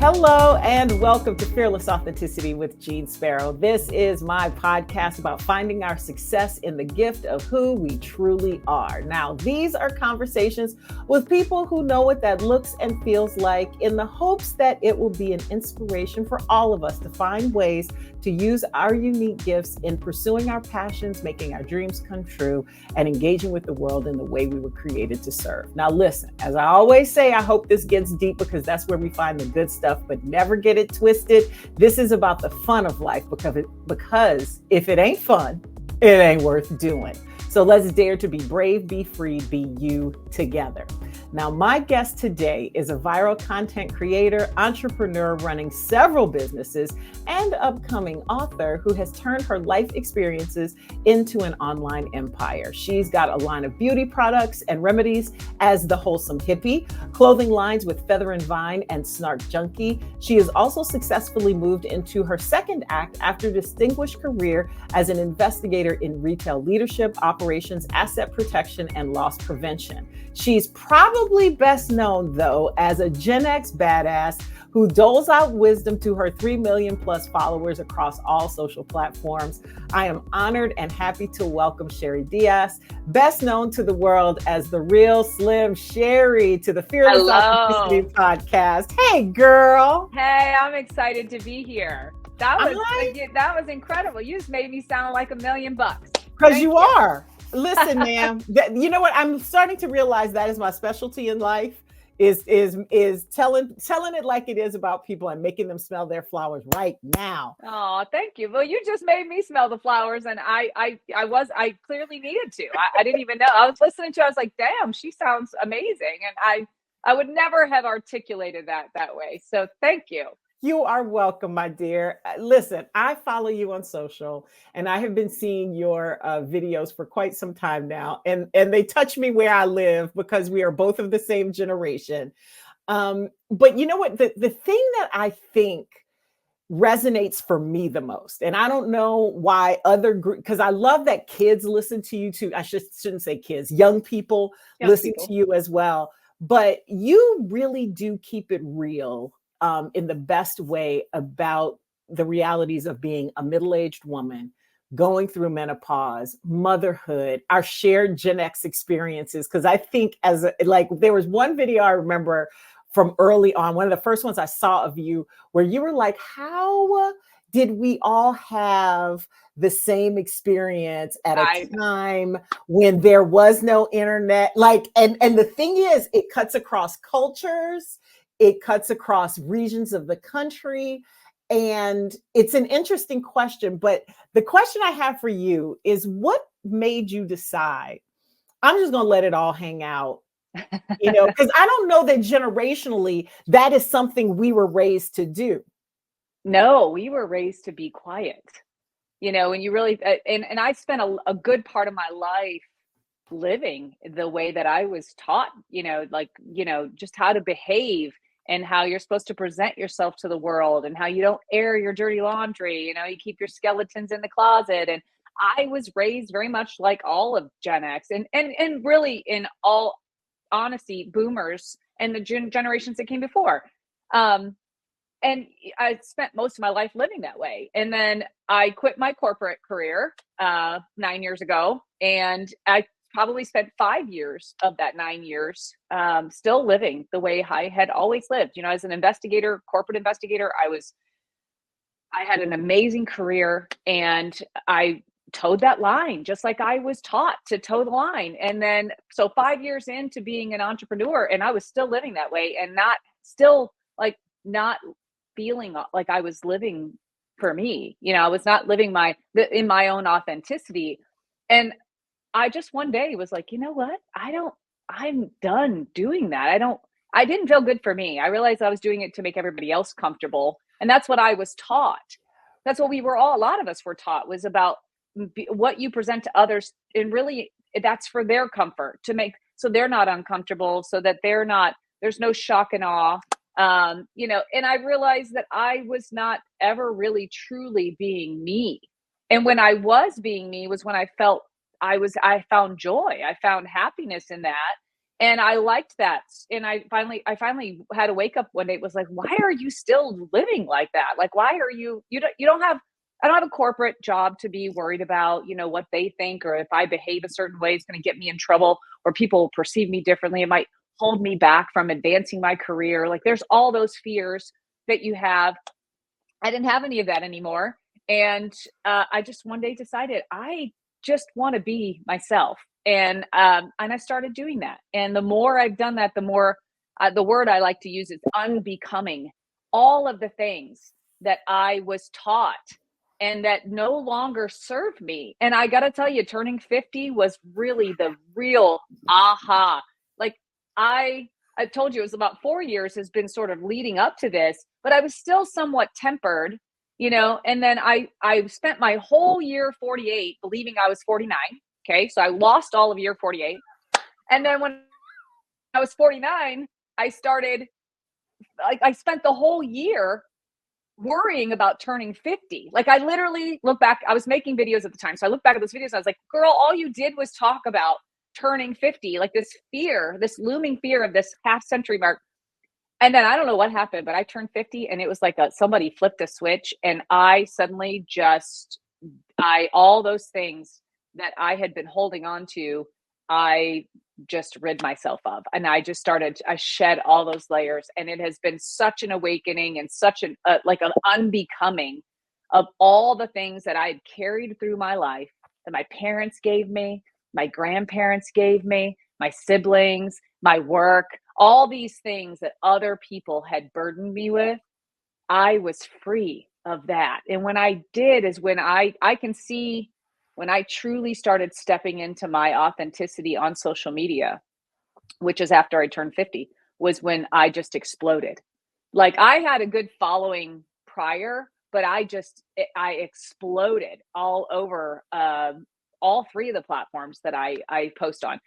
Hello and welcome to Fearless Authenticity with Jeanne Sparrow. This is my podcast about finding our success in the gift of who we truly are. Now, these are conversations with people who know what that looks and feels like in the hopes that it will be an inspiration for all of us to find ways to use our unique gifts in pursuing our passions, making our dreams come true, and engaging with the world in the way we were created to serve. Now, listen, as I always say, I hope this gets deep because that's where we find the good stuff, but never get it twisted. This is about the fun of life because if it ain't fun, it ain't worth doing. So let's dare to be brave, be free, be you together. Now, my guest today is a viral content creator, entrepreneur running several businesses, and upcoming author who has turned her life experiences into an online empire. She's got a line of beauty products and remedies as the Wholesome Hippie, clothing lines with Feather and Vine and Snark Junkie. She has also successfully moved into her second act after a distinguished career as an investigator in retail leadership, operations, asset protection, and loss prevention. She's probably best known, though, as a Gen X badass who doles out wisdom to her 3 million plus followers across all social platforms. I am honored and happy to welcome Sherri Diaz, best known to the world as the Real Slim Sherri, to the Fearless Authenticity podcast. Hey, girl. Hey, I'm excited to be here. That was incredible. You just made me sound like $1 million. Because you are. Listen, ma'am, you know what? I'm starting to realize that is my specialty in life is telling it like it is about people and making them smell their flowers right now. Oh, thank you. Well, you just made me smell the flowers, and I clearly needed to. I didn't even know. I was listening to it, I was like, damn, she sounds amazing. And I would never have articulated that way. So thank you. You are welcome, my dear. Listen, I follow you on social and I have been seeing your videos for quite some time now. And they touch me where I live because we are both of the same generation. But you know what? The thing that I think resonates for me the most, and I don't know why because I love that kids listen to you too. I shouldn't say kids, young people listen to you as well. But you really do keep it real. In the best way about the realities of being a middle-aged woman, going through menopause, motherhood, our shared Gen X experiences. Because I think there was one video I remember from early on, one of the first ones I saw of you, where you were like, how did we all have the same experience at a time when there was no internet? And the thing is, it cuts across cultures. It cuts across regions of the country. And it's an interesting question. But the question I have for you is, what made you decide, I'm just going to let it all hang out? Because I don't know that generationally, that is something we were raised to do. No, we were raised to be quiet. When you really, and I spent a good part of my life living the way that I was taught, just how to behave and how you're supposed to present yourself to the world and how you don't air your dirty laundry, you keep your skeletons in the closet. And I was raised very much like all of Gen X and really, in all honesty, boomers and the generations that came before. And I spent most of my life living that way. And then I quit my corporate career 9 years ago, and I probably spent 5 years of that 9 years still living the way I had always lived. As an investigator, corporate investigator, I had an amazing career, and I towed that line just like I was taught to toe the line. And then, so 5 years into being an entrepreneur, and I was still living that way and not feeling like I was living for me. I was not living in my own authenticity. And I just one day was like, you know what? I'm done doing that. I didn't feel good for me. I realized I was doing it to make everybody else comfortable. And that's what I was taught. That's what a lot of us were taught, was about what you present to others. And really that's for their comfort, so they're not uncomfortable, so that there's no shock and awe. And I realized that I was not ever really truly being me. And when I was being me was when I felt I found joy. I found happiness in that. And I liked that. And I finally had to wake up one day. It was like, why are you still living like that? Like, why are you don't have, I don't have a corporate job to be worried about, what they think, or if I behave a certain way, it's going to get me in trouble, or people will perceive me differently. It might hold me back from advancing my career. Like, there's all those fears that you have. I didn't have any of that anymore. And I just one day decided I just want to be myself. And I started doing that. And the more I've done that, the more the word I like to use is unbecoming. All of the things that I was taught and that no longer serve me. And I got to tell you, turning 50 was really the real aha. Like, I told you it was about 4 years has been sort of leading up to this, but I was still somewhat tempered, and then I spent my whole year 48 believing I was 49. Okay. So I lost all of year 48. And then when I was 49, I spent the whole year worrying about turning 50. Like, I literally look back, I was making videos at the time. So I look back at those videos and I was like, girl, all you did was talk about turning 50, like this fear, this looming fear of this half century mark. And then I don't know what happened, but I turned 50 and it was like somebody flipped a switch, and I suddenly all those things that I had been holding on to, I just rid myself of. And I shed all those layers, and it has been such an awakening and such an unbecoming of all the things that I had carried through my life, that my parents gave me, my grandparents gave me, my siblings, my work, all these things that other people had burdened me with. I was free of that. And when I did is when I can see when I truly started stepping into my authenticity on social media, which is after I turned 50, was when I just exploded. Like, I had a good following prior, but I exploded all over all three of the platforms that I post on.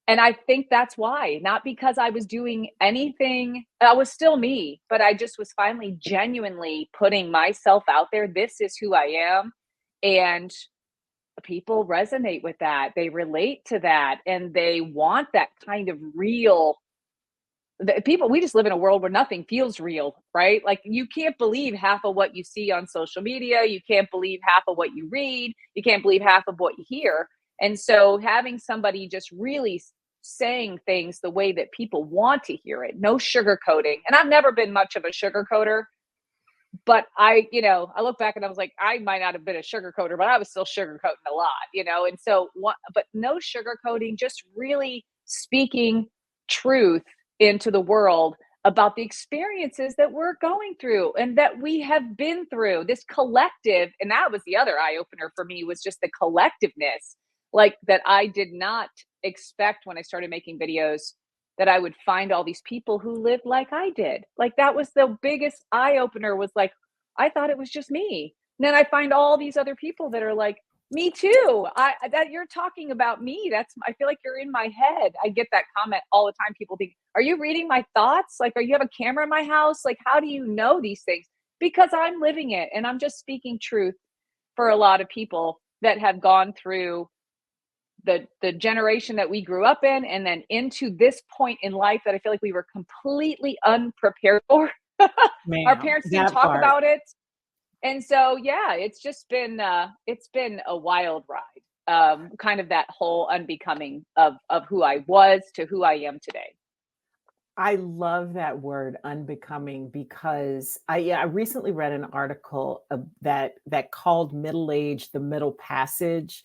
And I think that's why, not because I was doing anything, I was still me, but I just was finally genuinely putting myself out there. This is who I am. And people resonate with that. They relate to that, and they want that kind of real people. We just live in a world where nothing feels real, right? Like, you can't believe half of what you see on social media. You can't believe half of what you read. You can't believe half of what you hear. And so having somebody just really saying things the way that people want to hear it, no sugarcoating. And I've never been much of a sugarcoater, but I look back and I was like, I might not have been a sugarcoater, but I was still sugarcoating a lot, and so but no sugarcoating, just really speaking truth into the world about the experiences that we're going through and that we have been through, this collective. And that was the other eye opener for me, was just the collectiveness, like, that I did not expect when I started making videos, that I would find all these people who lived like I did. Like, that was the biggest eye opener, was like, I thought it was just me. And then I find all these other people that are like, me too. That you're talking about me. I feel like you're in my head. I get that comment all the time. People think, are you reading my thoughts? Like, you have a camera in my house? Like, how do you know these things? Because I'm living it, and I'm just speaking truth for a lot of people that have gone through the generation that we grew up in, and then into this point in life that I feel like we were completely unprepared for. Our parents didn't talk about it. And so, yeah, it's just been a wild ride. Kind of that whole unbecoming of who I was to who I am today. I love that word, unbecoming, because I recently read an article that called middle age the middle passage,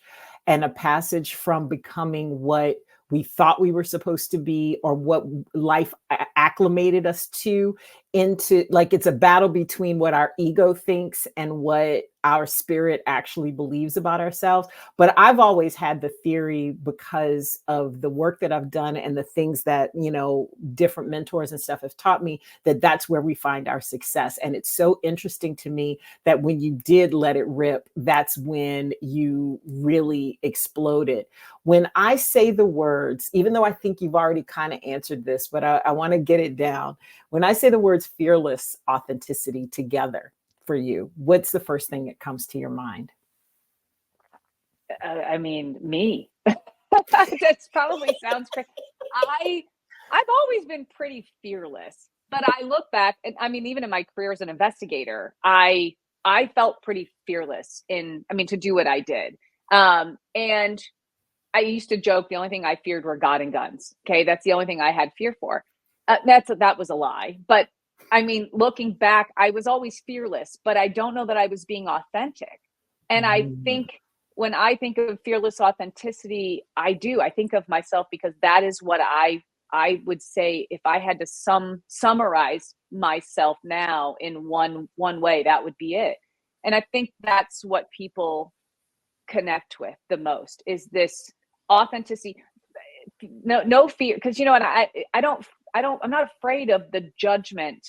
and a passage from becoming what we thought we were supposed to be, or what life acclimated us to, into, like, it's a battle between what our ego thinks and what our spirit actually believes about ourselves. But I've always had the theory, because of the work that I've done and the things that, different mentors and stuff have taught me, that that's where we find our success. And it's so interesting to me that when you did let it rip, that's when you really exploded. When I say the words, even though I think you've already kind of answered this, but I want to get it down. When I say the words fearless, authenticity together for you, what's the first thing that comes to your mind? I mean, me. That probably sounds crazy. I've always been pretty fearless, but I look back and I mean, even in my career as an investigator, I felt pretty fearless to do what I did. And I used to joke the only thing I feared were God and guns. Okay, that's the only thing I had fear for. That was a lie. But I mean, looking back, I was always fearless, but I don't know that I was being authentic. And I think when I think of fearless authenticity, I think of myself because that is what I would say if I had to summarize myself now in one way, that would be it. And I think that's what people connect with the most is this authenticity. No fear, because you know what, I'm not afraid of the judgment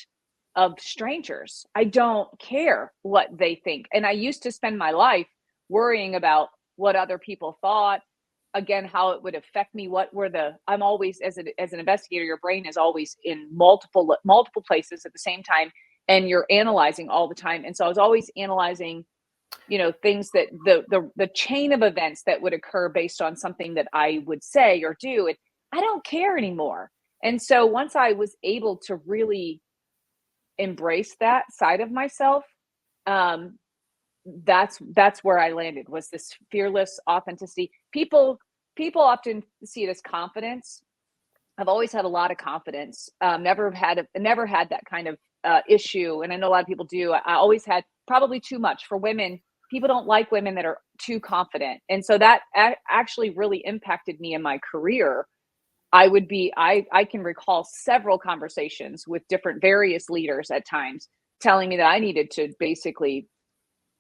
of strangers. I don't care what they think. And I used to spend my life worrying about what other people thought, again, how it would affect me. I'm always, as an investigator, your brain is always in multiple places at the same time, and you're analyzing all the time. And so I was always analyzing, things that the chain of events that would occur based on something that I would say or do. And I don't care anymore. And so once I was able to really embrace that side of myself, that's where I landed, was this fearless authenticity. People often see it as confidence. I've always had a lot of confidence. Never had that kind of issue. And I know a lot of people do. I always had probably too much. For women, people don't like women that are too confident. And so that actually really impacted me in my career. I can recall several conversations with various leaders at times telling me that I needed to basically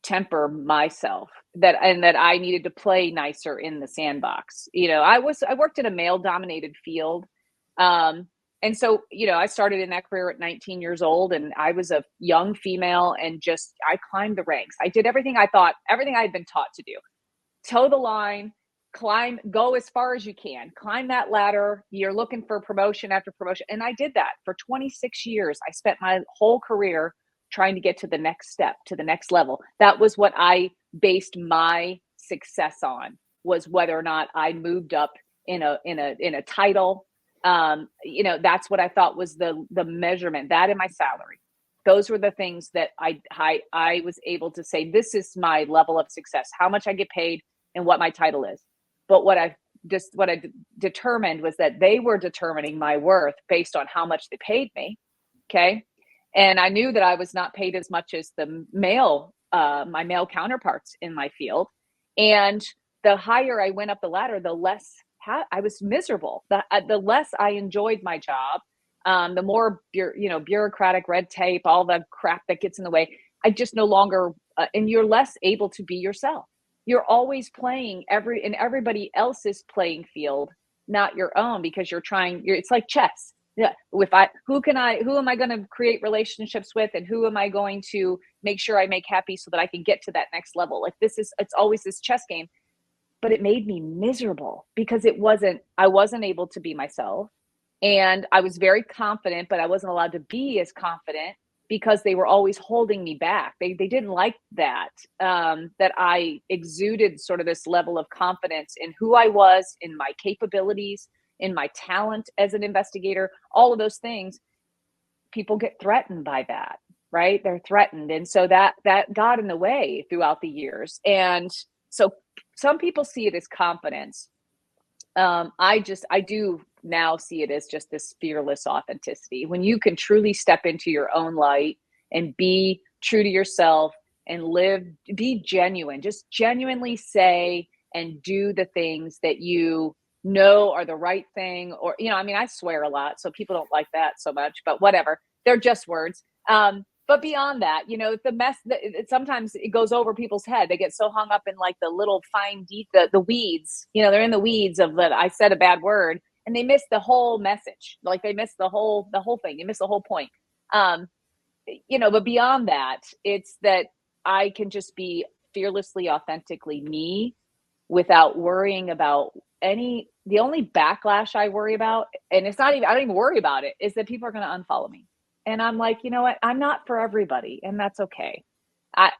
temper myself, that I needed to play nicer in the sandbox. I worked in a male dominated field. And so, I started in that career at 19 years old, and I was a young female, and I climbed the ranks. I did everything I had been taught to do. Toe the line, go as far as you can, climb that ladder. You're looking for promotion after promotion. And I did that for 26 years. I spent my whole career trying to get to the next step, to the next level. That was what I based my success on, was whether or not I moved up in a title. That's what I thought was the measurement, that and my salary. Those were the things that I was able to say, this is my level of success, how much I get paid and what my title is. But what I determined was that they were determining my worth based on how much they paid me. Okay. And I knew that I was not paid as much as my male counterparts in my field. And the higher I went up the ladder, the less I was miserable. The less I enjoyed my job, the more bureaucratic red tape, all the crap that gets in the way. I just no longer, and you're less able to be yourself. You're always playing in everybody else's playing field, not your own, because it's like chess. Yeah. Who am I going to create relationships with, and who am I going to make sure I make happy so that I can get to that next level? Like it's always this chess game. But it made me miserable because I wasn't able to be myself, and I was very confident, but I wasn't allowed to be as confident because they were always holding me back. They didn't like that I exuded sort of this level of confidence in who I was, in my capabilities, in my talent as an investigator, all of those things. People get threatened by that, right? They're threatened. And so that got in the way throughout the years. And so some people see it as confidence. I do now see it as just this fearless authenticity. When you can truly step into your own light and be true to yourself and be genuine, just genuinely say and do the things that you know are the right thing. Or, I swear a lot, so people don't like that so much, but whatever, they're just words. But beyond that, the mess that sometimes it goes over people's head. They get so hung up in like the little fine the weeds, they're in the weeds of that I said a bad word, and they miss the whole message. Like they miss the whole thing. They miss the whole point. But beyond that, it's that I can just be fearlessly, authentically me without worrying about the only backlash I worry about, and I don't even worry about it, is that people are going to unfollow me. And I'm like, you know what? I'm not for everybody, and that's okay. I'm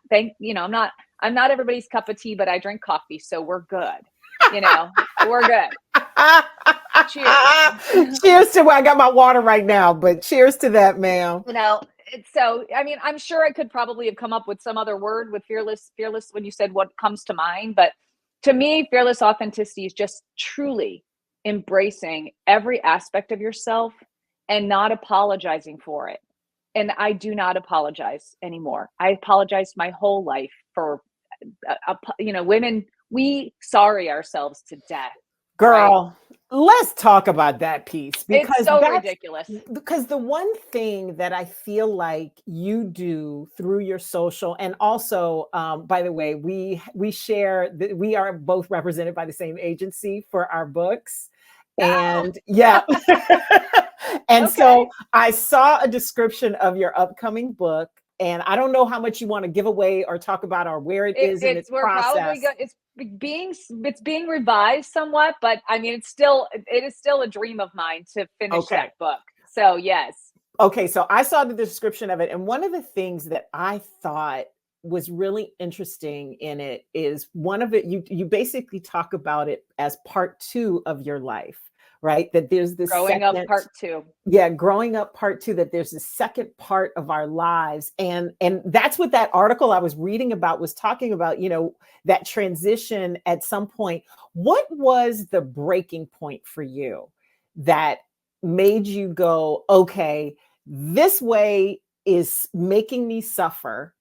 not everybody's cup of tea, but I drink coffee, so we're good. We're good. Cheers. Cheers to, I got my water right now, but cheers to that, ma'am. So, I mean, I'm sure I could probably have come up with some other word with fearless, when you said what comes to mind. But to me, fearless authenticity is just truly embracing every aspect of yourself and not apologizing for it. And I do not apologize anymore. I apologized my whole life for, women, we sorry ourselves to death. Girl, let's talk about that piece, because it's so ridiculous. Because the one thing that I feel like you do through your social, and also, by the way, we share that we are both represented by the same agency for our books. And yeah. And Okay. So I saw a description of your upcoming book, and I don't know how much you want to give away or talk about, or where it is in its process. Probably it's being revised somewhat, but I mean, it is still a dream of mine to finish that book. So yes. Okay, so I saw the description of it, and one of the things that I thought was really interesting in it is one of it, you basically talk about it as part 2 of your life, right? That there's this growing up part 2. Yeah, growing up part 2, that there's the second part of our lives. And that's what that article I was reading about was talking about, that transition at some point. What was the breaking point for you that made you go, okay, this way is making me suffer,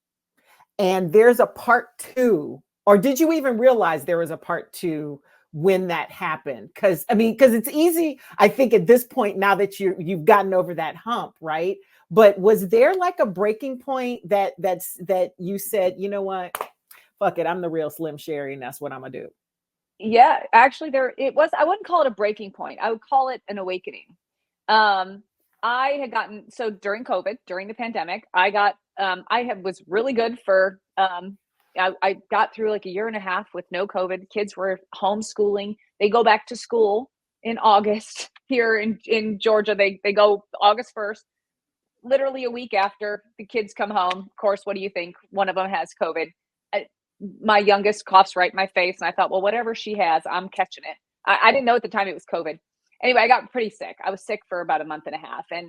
and there's a part 2? Or did you even realize there was a part 2 when that happened? Because it's easy, I think, at this point, now that you've gotten over that hump, right? But was there like a breaking point that you said, you know what, fuck it, I'm the real Slim Sherri, and that's what I'm gonna do? Yeah, actually, it was. I wouldn't call it a breaking point. I would call it an awakening. I had gotten, so during COVID, during the pandemic, was really good for, I got through like a year and a half with no COVID. Kids were homeschooling. They go back to school in August here in Georgia. They go August 1st, literally a week after the kids come home. Of course, what do you think? One of them has COVID. My youngest coughs right in my face. And I thought, well, whatever she has, I'm catching it. I didn't know at the time it was COVID. Anyway, I got pretty sick. I was sick for about a month and a half. At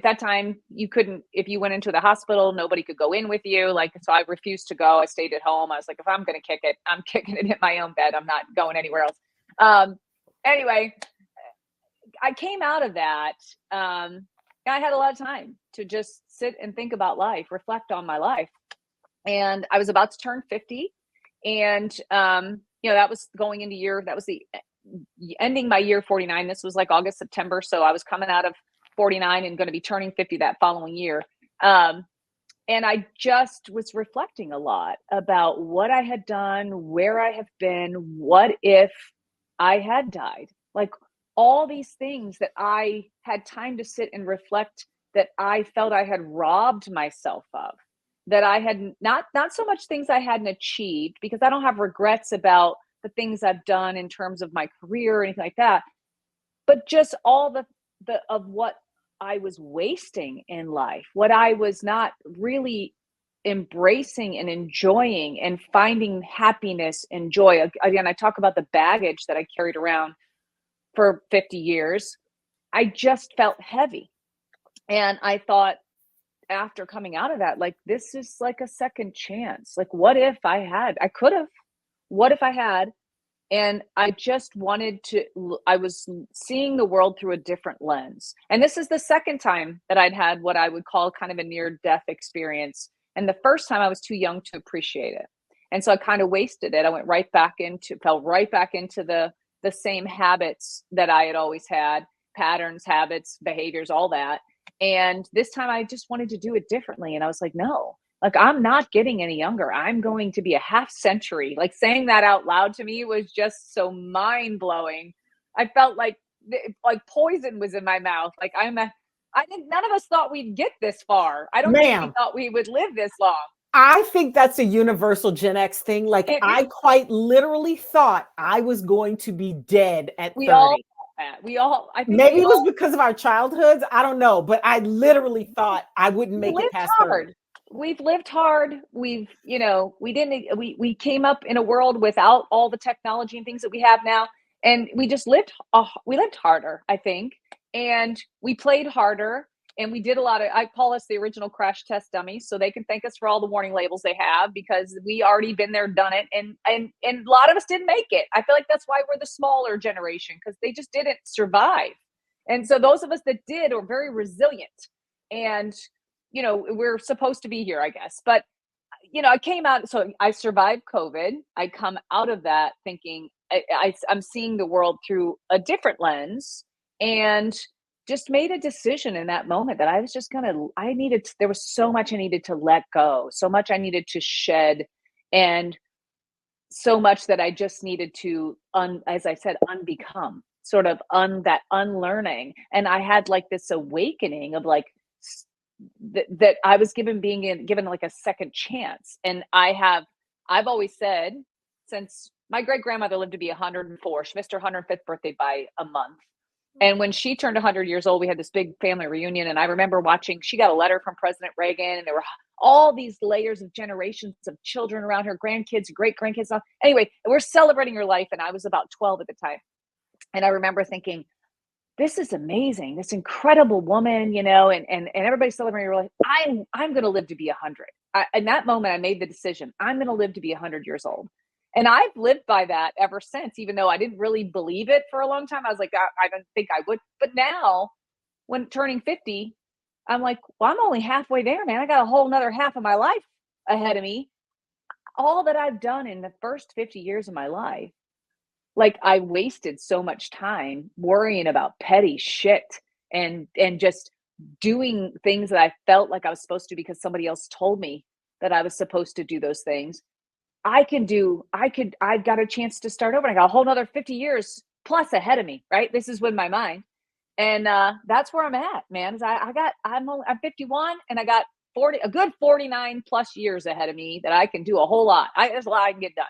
that time, you couldn't, if you went into the hospital, nobody could go in with you. So I refused to go. I stayed at home. I was like, if I'm going to kick it, I'm kicking it in my own bed. I'm not going anywhere else. Anyway, I came out of that. I had a lot of time to just sit and think about life, reflect on my life. And I was about to turn 50. And, that was going into that was the ending my year 49. This was like August, September. So I was coming out of 49 and going to be turning 50 that following year. And I just was reflecting a lot about what I had done, where I have been, what if I had died, like all these things that I had time to sit and reflect, that I felt I had robbed myself of, that I had not so much things I hadn't achieved, because I don't have regrets about the things I've done in terms of my career or anything like that, but just all the of what I was wasting in life, what I was not really embracing and enjoying and finding happiness and joy. Again, I talk about the baggage that I carried around for 50 years. I just felt heavy. And I thought, after coming out of that, like, this is like a second chance. Like, what if I had? And I just I was seeing the world through a different lens. And this is the second time that I'd had what I would call kind of a near-death experience. And the first time I was too young to appreciate it. And so I kind of wasted it. I fell right back into the same habits that I had always had, patterns, habits, behaviors, all that. And this time I just wanted to do it differently. And I was like, no, like, I'm not getting any younger. I'm going to be a half century. Like, saying that out loud to me was just so mind blowing. I felt like poison was in my mouth. Like, I think none of us thought we'd get this far. I don't think we thought we would live this long. I think that's a universal Gen X thing. Like, I quite literally thought I was going to be dead at 30. I think maybe it was because of our childhoods. I don't know, but I literally thought I wouldn't make it past 30. We've lived hard. We came up in a world without all the technology and things that we have now. and we just we lived harder, I think. And we played harder, and we did a lot of, I call us the original crash test dummies. So they can thank us for all the warning labels they have, because we already been there, done it. And a lot of us didn't make it. I feel like that's why we're the smaller generation, because they just didn't survive. And so those of us that did are very resilient. And, you know, we're supposed to be here, I guess. But, you know, I came out, so I survived COVID. I come out of that thinking I'm seeing the world through a different lens, and just made a decision in that moment that I was just there was so much I needed to let go, so much I needed to shed, and so much that I just needed to, as I said, unbecome, sort of that unlearning. And I had like this awakening of like, that I was given like a second chance. And I've always said, since my great grandmother lived to be 104, she missed her 105th birthday by a month. And when she turned 100 years old, we had this big family reunion. And I remember she got a letter from President Reagan, and there were all these layers of generations of children around her, grandkids, great grandkids. Anyway, we're celebrating her life. And I was about 12 at the time. And I remember thinking, this is amazing, this incredible woman, you know, and everybody's celebrating her life. I'm going to live to be 100. In that moment, I made the decision, I'm going to live to be 100 years old. And I've lived by that ever since, even though I didn't really believe it for a long time. I was like, I don't think I would. But now, when turning 50, I'm like, well, I'm only halfway there, man. I got a whole nother half of my life ahead of me. All that I've done in the first 50 years of my life, like, I wasted so much time worrying about petty shit and just doing things that I felt like I was supposed to because somebody else told me that I was supposed to do those things. I've got a chance to start over. I got a whole nother 50 years plus ahead of me, right? This is with my mind. And that's where I'm at, man. I'm 51, and I got a good 49 plus years ahead of me that I can do a whole lot. There's a lot I can get done.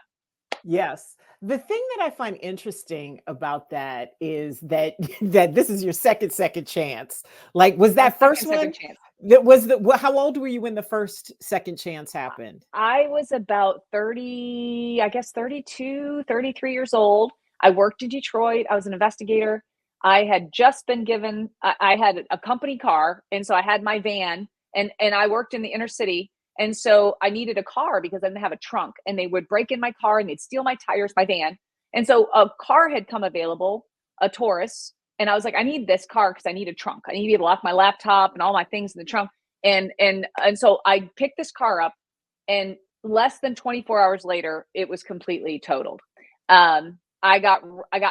Yes. The thing that I find interesting about that is that this is your second chance. Like, was that first one? Chance. How old were you when the first second chance happened? I was about 30, I guess 32, 33 years old. I worked in Detroit. I was an investigator. I had just been given, I had a company car. And so I had my van, and I worked in the inner city. And so I needed a car because I didn't have a trunk, and they would break in my car and they'd steal my tires, my van. And so a car had come available, a Taurus. And I was like, I need this car because I need a trunk. I need to be able to lock my laptop and all my things in the trunk. And so I picked this car up, and less than 24 hours later, it was completely totaled. I got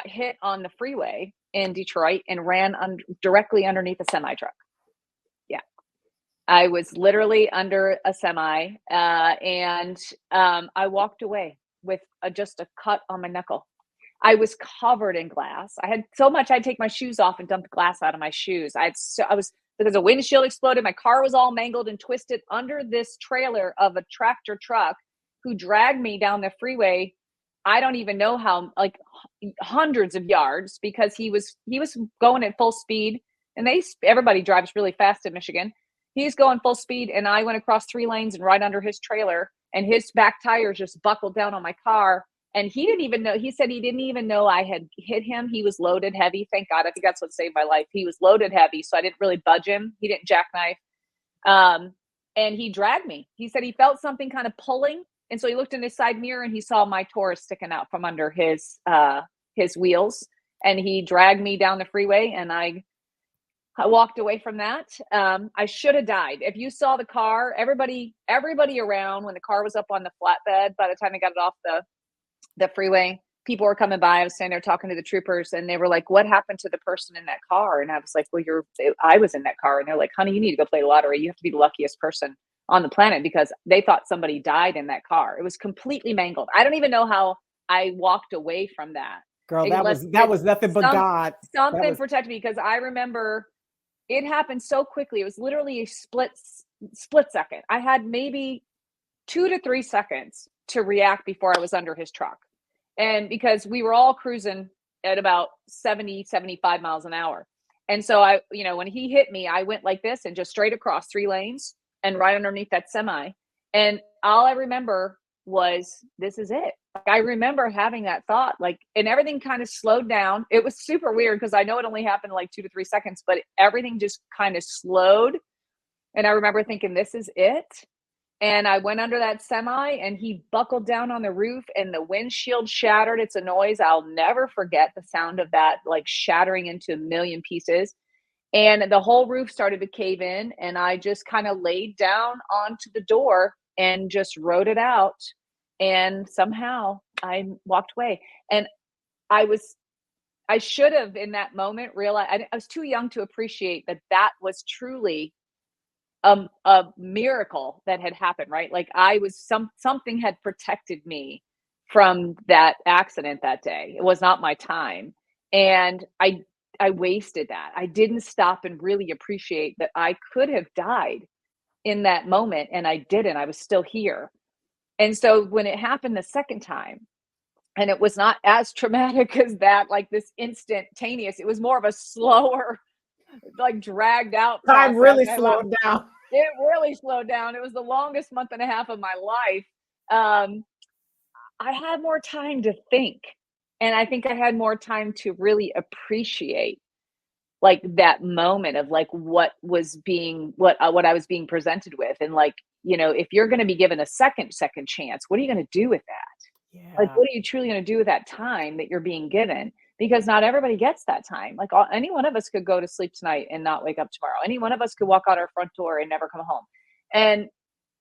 hit on the freeway in Detroit and ran directly underneath a semi truck. I was literally under a semi, and I walked away with just a cut on my knuckle. I was covered in glass. I had so much, I'd take my shoes off and dump the glass out of my shoes. Because a windshield exploded. My car was all mangled and twisted under this trailer of a tractor truck who dragged me down the freeway. I don't even know how, like hundreds of yards, because he was going at full speed, and everybody drives really fast in Michigan. He's going full speed, and I went across 3 lanes and right under his trailer, and his back tires just buckled down on my car. And he didn't even know, he said he didn't even know I had hit him. He was loaded heavy. Thank God. I think that's what saved my life. He was loaded heavy, so I didn't really budge him. He didn't jackknife. And he dragged me. He said he felt something kind of pulling. And so he looked in his side mirror, and he saw my Taurus sticking out from under his wheels. And he dragged me down the freeway, and I walked away from that. I should have died. If you saw the car, everybody around, when the car was up on the flatbed, by the time I got it off the freeway, people were coming by. I was standing there talking to the troopers, and they were like, what happened to the person in that car? And I was like, well, I was in that car. And they're like, honey, you need to go play the lottery. You have to be the luckiest person on the planet, because they thought somebody died in that car. It was completely mangled. I don't even know how I walked away from that. Girl, that was nothing but God. Something protected me, because I remember it happened so quickly. It was literally a split second. I had maybe 2 to 3 seconds to react before I was under his truck. And because we were all cruising at about 70, 75 miles an hour. And so when he hit me, I went like this and just straight across 3 lanes and right underneath that semi. And all I remember was, this is it. Like, I remember having that thought, like, and everything kind of slowed down. It was super weird because I know it only happened like 2 to 3 seconds, but everything just kind of slowed. And I remember thinking, this is it. And I went under that semi and he buckled down on the roof and the windshield shattered. It's a noise I'll never forget, the sound of that, like shattering into a million pieces. And the whole roof started to cave in. And I just kind of laid down onto the door and just wrote it out. And somehow I walked away. And I should have in that moment realized, I was too young to appreciate that that was truly a miracle that had happened, right? Like I was something had protected me from that accident that day. It was not my time. And I wasted that. I didn't stop and really appreciate that I could have died in that moment and I didn't. I was still here. And so when it happened the second time, and it was not as traumatic as that, like this instantaneous, it was more of a slower, like dragged out Time process. really slowed down. It really slowed down. It was the longest month and a half of my life. I had more time to think. And I think I had more time to really appreciate like that moment of like what I was being presented with. And like, you know, if you're going to be given a second chance, what are you going to do with that? Yeah. Like, what are you truly going to do with that time that you're being given? Because not everybody gets that time. Like any one of us could go to sleep tonight and not wake up tomorrow. Any one of us could walk out our front door and never come home. And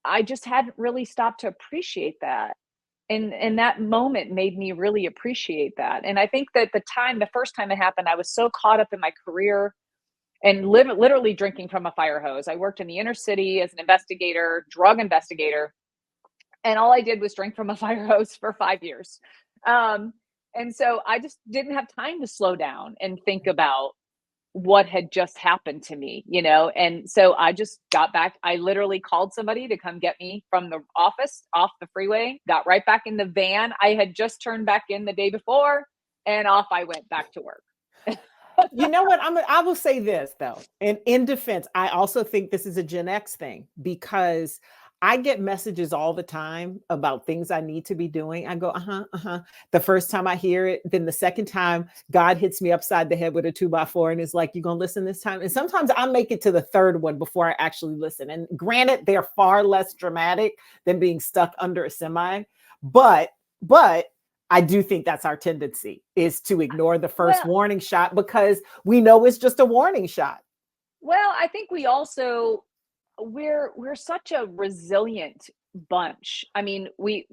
I just hadn't really stopped to appreciate that. And that moment made me really appreciate that. And I think that the first time it happened, I was so caught up in my career and literally drinking from a fire hose. I worked in the inner city as an investigator, drug investigator. And all I did was drink from a fire hose for 5 years. And so I just didn't have time to slow down and think about what had just happened to me, you know? And so I just got back. I literally called somebody to come get me from the office off the freeway, got right back in the van. I had just turned back in the day before and off I went back to work. You know what? I will say this though, and in defense, I also think this is a Gen X thing because I get messages all the time about things I need to be doing. I go, The first time I hear it, then the second time, God hits me upside the head with a 2x4 and is like, "You gonna listen this time?" And sometimes I make it to the third one before I actually listen. And granted, they're far less dramatic than being stuck under a semi, but I do think that's our tendency is to ignore the first warning shot because we know it's just a warning shot. Well, I think we also we're such a resilient bunch. I mean, we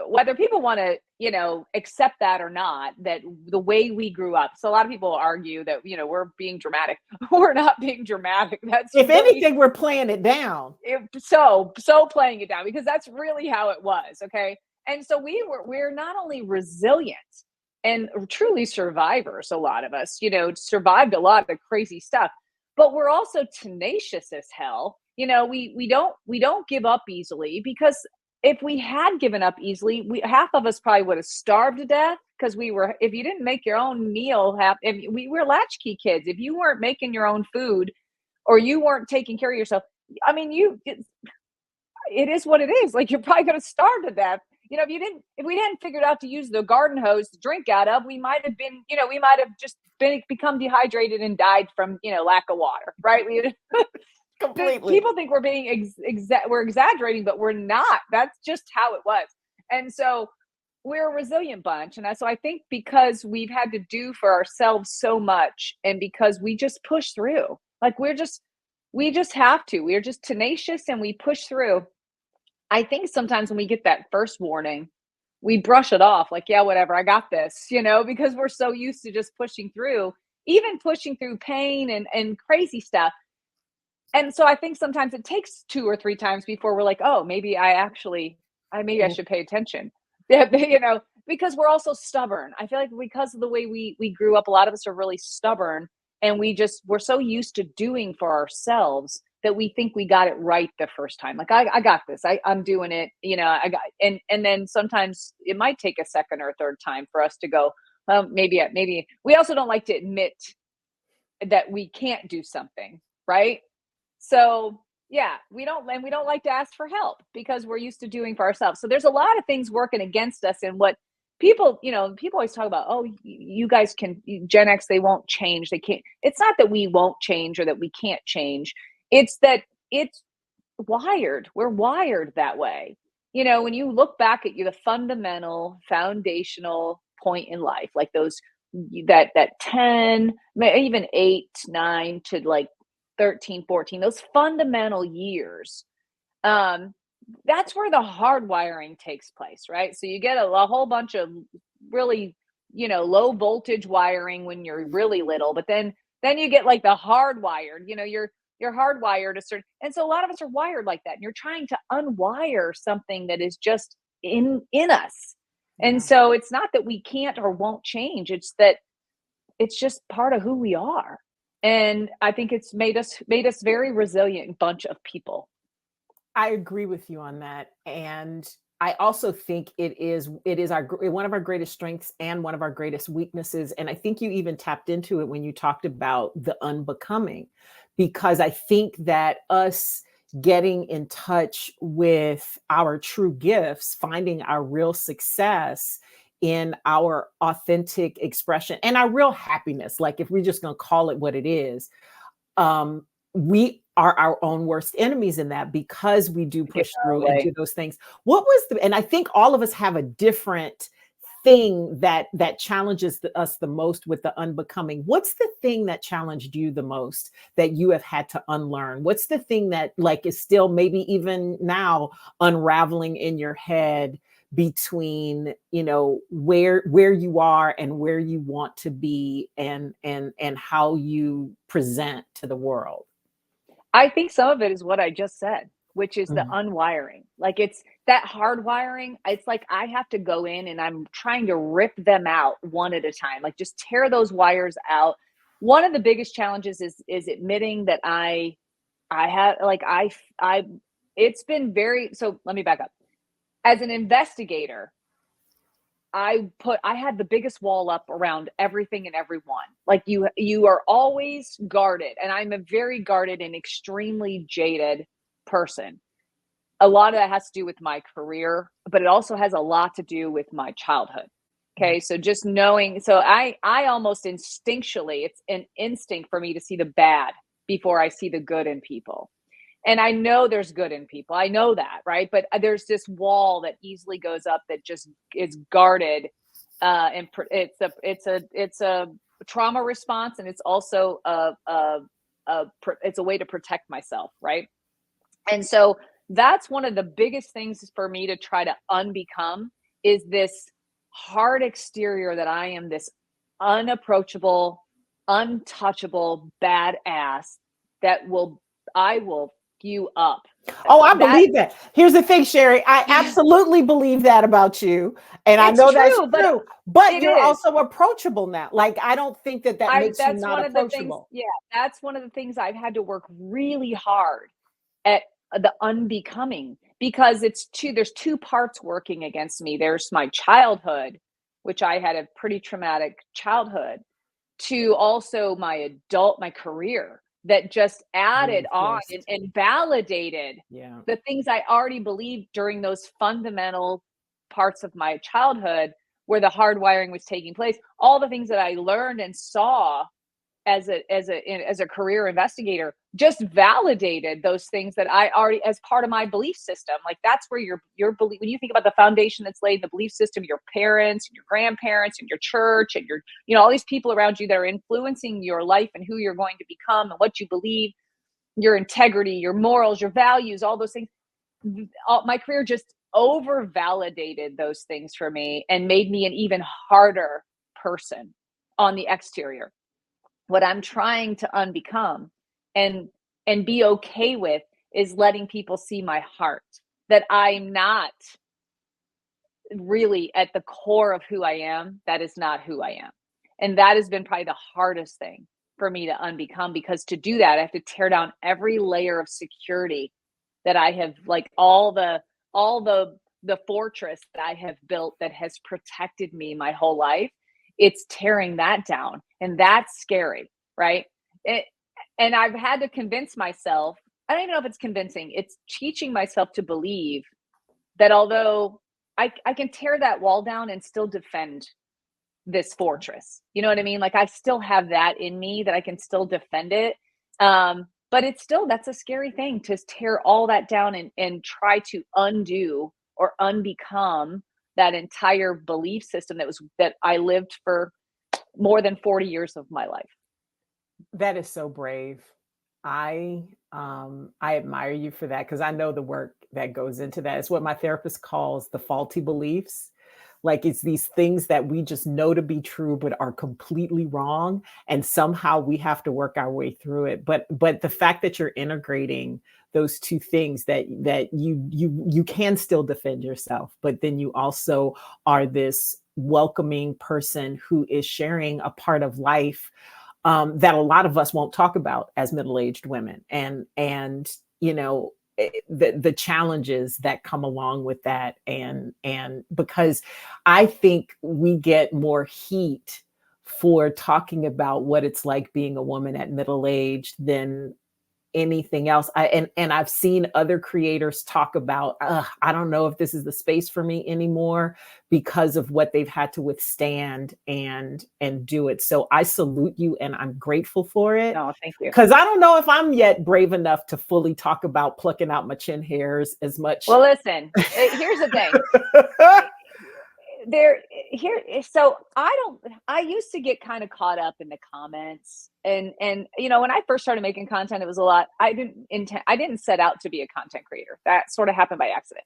whether people want to, you know, accept that or not, that the way we grew up. So a lot of people argue that, you know, we're being dramatic. We're not being dramatic. That's if really, anything, we're playing it down. So playing it down because that's really how it was. Okay. And so we're not only resilient and truly survivors, a lot of us, you know, survived a lot of crazy stuff, but we're also tenacious as hell. You know, we don't give up easily because if we had given up easily, half of us probably would have starved to death because if you didn't make your own meal, we were latchkey kids. If you weren't making your own food or you weren't taking care of yourself, I mean, it is what it is. Like you're probably going to starve to death. You know, if we hadn't figured out to use the garden hose to drink out of, we might have been, you know, we might have just become dehydrated and died from, you know, lack of water, right? Completely. People think we're being we're exaggerating, but we're not. That's just how it was. And so we're a resilient bunch. And so I think because we've had to do for ourselves so much and because we just push through, like we just have to, we're just tenacious and we push through. I think sometimes when we get that first warning, we brush it off like, yeah, whatever, I got this, you know, because we're so used to just pushing through, even pushing through pain and crazy stuff. And so I think sometimes it takes 2 or 3 times before we're like, oh, maybe I should pay attention. Yeah, you know, because we're also stubborn. I feel like because of the way we grew up, a lot of us are really stubborn and we're so used to doing for ourselves that we think we got it right the first time. Like, I got this, I'm doing it, you know, and then sometimes it might take a second or third time for us to go, well, maybe we also don't like to admit that we can't do something. Right. So Yeah, we don't like to ask for help because we're used to doing for ourselves. So there's a lot of things working against us, and what people always talk about, oh, you guys can, Gen X, they won't change. They can't. It's not that we won't change or that we can't change. It's that it's wired. We're wired that way. When you look back at the fundamental foundational point in life, like those, that 10, even 8, 9 to like 13, 14, those fundamental years, that's where the hardwiring takes place, right? So you get a whole bunch of really, low voltage wiring when you're really little, but then you get like the hardwired, you're hardwired a certain, and so a lot of us are wired like that. And you're trying to unwire something that is just in us. And so it's not that we can't or won't change. It's that it's just part of who we are. And I think it's made us very resilient bunch of people. I agree with you on that. And I also think it is one of our greatest strengths and one of our greatest weaknesses. And I think you even tapped into it when you talked about the unbecoming, because I think that us getting in touch with our true gifts, finding our real success in our authentic expression and our real happiness, like if we're just going to call it what it is, we are our own worst enemies in that, because we do push through and do those things. And I think all of us have a different thing that challenges us the most with the unbecoming. What's the thing that challenged you the most that you have had to unlearn? What's the thing that like is still maybe even now unraveling in your head between, where you are and where you want to be, and how you present to the world? I think some of it is what I just said, which is the Mhm. unwiring. Like it's that hardwiring. It's like I have to go in and I'm trying to rip them out one at a time, like just tear those wires out. One of the biggest challenges is admitting that I have like I it's been very, so let me back up. As an investigator, I had the biggest wall up around everything and everyone. Like you are always guarded, and I'm a very guarded and extremely jaded person. A lot of that has to do with my career, but it also has a lot to do with my childhood. Okay, so just knowing, so I almost instinctually, it's an instinct for me to see the bad before I see the good in people. And I know there's good in people. I know that, right? But there's this wall that easily goes up that just is guarded, and it's a trauma response, and it's also it's a way to protect myself, right? And so that's one of the biggest things for me to try to unbecome, is this hard exterior that I am this unapproachable, untouchable badass that I will you up. Oh, I believe that. Here's the thing, Sherri. I absolutely believe that about you. And I know that's true. But you're also approachable now. Like, I don't think that makes you not approachable. Yeah, that's one of the things I've had to work really hard at, the unbecoming, because there's two parts working against me. There's my childhood, which I had a pretty traumatic childhood, to also my career that just added on and validated the things I already believed during those fundamental parts of my childhood where the hardwiring was taking place. All the things that I learned and saw as a career investigator just validated those things that I already, as part of my belief system. Like that's where your belief, when you think about the foundation that's laid in the belief system, your parents and your grandparents and your church and your, all these people around you that are influencing your life and who you're going to become and what you believe, your integrity, your morals, your values, all those things. My career just over validated those things for me and made me an even harder person on the exterior. What I'm trying to unbecome and be okay with is letting people see my heart, that I'm not really at the core of who I am. That is not who I am. And that has been probably the hardest thing for me to unbecome, because to do that, I have to tear down every layer of security that I have, like all the fortress that I have built that has protected me my whole life. It's tearing that down, and that's scary, right? And I've had to convince myself, I don't even know if it's convincing. It's teaching myself to believe that although I can tear that wall down and still defend this fortress. You know what I mean? Like I still have that in me that I can still defend it. But it's still, that's a scary thing to tear all that down and try to undo or unbecome that entire belief system that I lived for more than 40 years of my life. That is so brave. I admire you for that because I know the work that goes into that. It's what my therapist calls the faulty beliefs. Like it's these things that we just know to be true, but are completely wrong. And somehow we have to work our way through it. But the fact that you're integrating those two things that you can still defend yourself, but then you also are this welcoming person who is sharing a part of life that a lot of us won't talk about as middle-aged women, and the challenges that come along with that, and because I think we get more heat for talking about what it's like being a woman at middle age than anything else. And I've seen other creators talk about, I don't know if this is the space for me anymore because of what they've had to withstand and do it. So I salute you and I'm grateful for it. Oh, thank you. Because I don't know if I'm yet brave enough to fully talk about plucking out my chin hairs as much. Well, listen, here's the thing. So I used to get kind of caught up in the comments and when I first started making content, it was a lot. I didn't set out to be a content creator. That sort of happened by accident.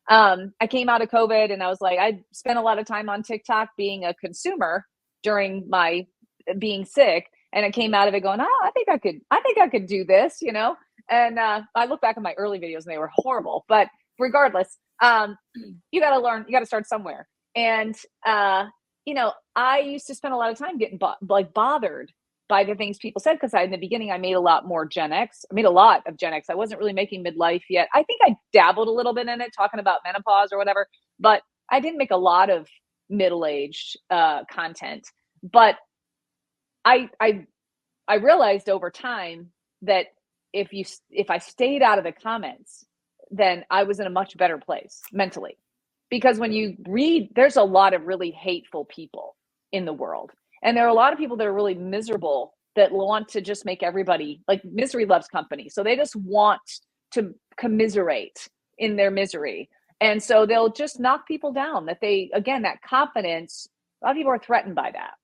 I came out of COVID and I was like, I spent a lot of time on TikTok being a consumer during my being sick. And I came out of it going, I think I could do this, and I look back at my early videos and they were horrible, but regardless, you got to learn, you got to start somewhere. And, I used to spend a lot of time getting bothered by the things people said. Cause in the beginning, I made a lot more Gen X. I made a lot of Gen X. I wasn't really making midlife yet. I think I dabbled a little bit in it, talking about menopause or whatever, but I didn't make a lot of middle-aged content. But I realized over time that if I stayed out of the comments, then I was in a much better place mentally. Because when you read, there's a lot of really hateful people in the world. And there are a lot of people that are really miserable that want to just make everybody, like, misery loves company. So they just want to commiserate in their misery. And so they'll just knock people down, that confidence, a lot of people are threatened by that.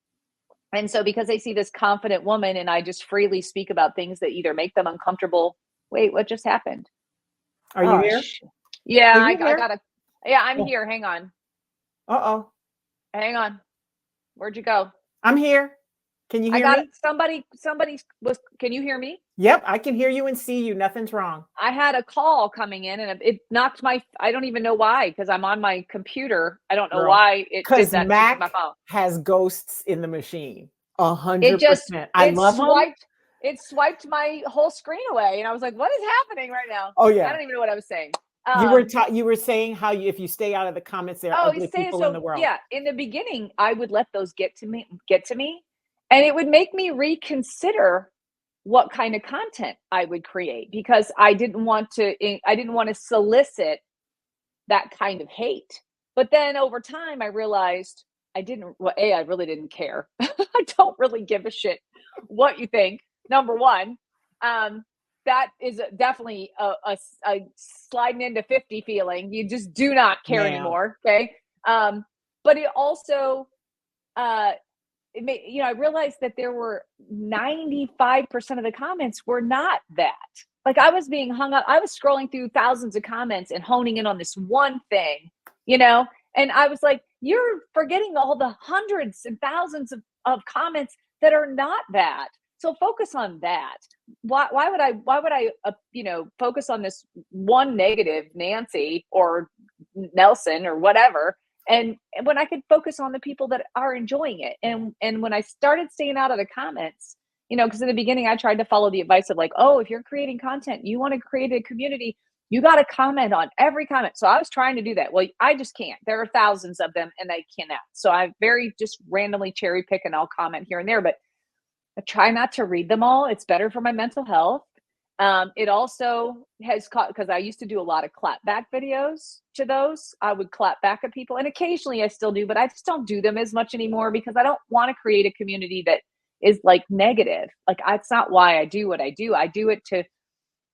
And so because they see this confident woman and I just freely speak about things that either make them uncomfortable. Wait, what just happened? Are you here? Yeah, I gotta. Yeah, I'm here. Hang on. Uh-oh. Hang on. Where'd you go? I'm here. Can you hear me? Somebody can you hear me? Yep, I can hear you and see you. Nothing's wrong. I had a call coming in and it knocked I don't even know why, because I'm on my computer. I don't know why it did that. Mac to my phone. has ghosts in the machine. 100%. I love them. It swiped my whole screen away and I was like, what is happening right now? Oh yeah. I don't even know what I was saying. You were saying how if you stay out of the comments, there are ugly people in the world. Yeah, in the beginning, I would let those get to me, and it would make me reconsider what kind of content I would create, because I didn't want to solicit that kind of hate. But then over time, I realized I really didn't care. I don't really give a shit what you think. Number one. That is definitely a sliding into 50 feeling. You just do not care anymore. Okay. But it also, I realized that there were 95% of the comments were not that. Like, I was being hung up. I was scrolling through thousands of comments and honing in on this one thing, and I was like, you're forgetting all the hundreds and thousands of comments that are not that. So focus on that. Why would I focus on this one negative, Nancy or Nelson or whatever, and when I could focus on the people that are enjoying it. And when I started staying out of the comments, because in the beginning I tried to follow the advice of like, oh, if you're creating content, you want to create a community, you got to comment on every comment. So I was trying to do that. Well, I just can't. There are thousands of them and I cannot. So I very just randomly cherry pick and I'll comment here and there, but I try not to read them all. It's better for my mental health. It also has caught, because I used to do a lot of clap back videos to those. I would clap back at people, and occasionally I still do, but I just don't do them as much anymore because I don't want to create a community that is like negative. Like, it's not why I do what I do. I do it to